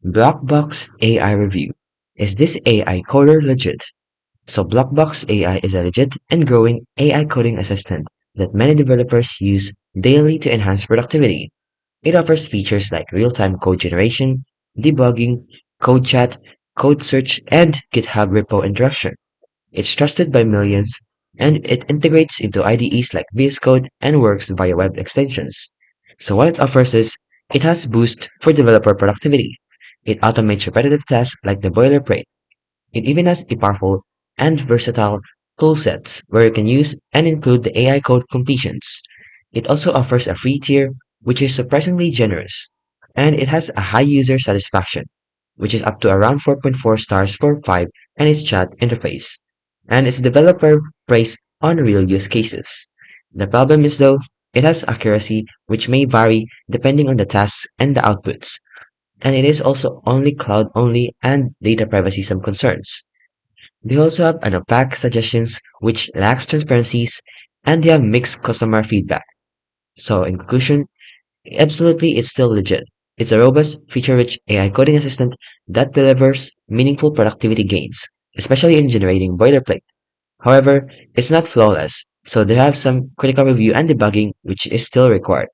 Blackbox AI review. Is this AI coder legit? So Blackbox AI is a legit and growing AI coding assistant that many developers use daily to enhance productivity. It offers features like real-time code generation, debugging, code chat, code search, and GitHub repo interaction. It's trusted by millions, and it integrates into IDEs like VS Code and works via web extensions. So what it offers is, it has boost for developer productivity. It automates repetitive tasks like the boilerplate. It even has a powerful and versatile toolsets where you can use and include the AI code completions. It also offers a free tier, which is surprisingly generous, and it has a high user satisfaction, which is up to around 4.4 stars for 5 and its chat interface, and its developer praise on real use cases. The problem is though, it has accuracy which may vary depending on the tasks and the outputs, and it is also only cloud only and data privacy some concerns. They also have an opaque suggestions which lacks transparencies, and they have mixed customer feedback. So in conclusion, absolutely it's still legit. It's a robust, feature-rich AI coding assistant that delivers meaningful productivity gains, especially in generating boilerplate. However, it's not flawless, so they have some critical review and debugging which is still required.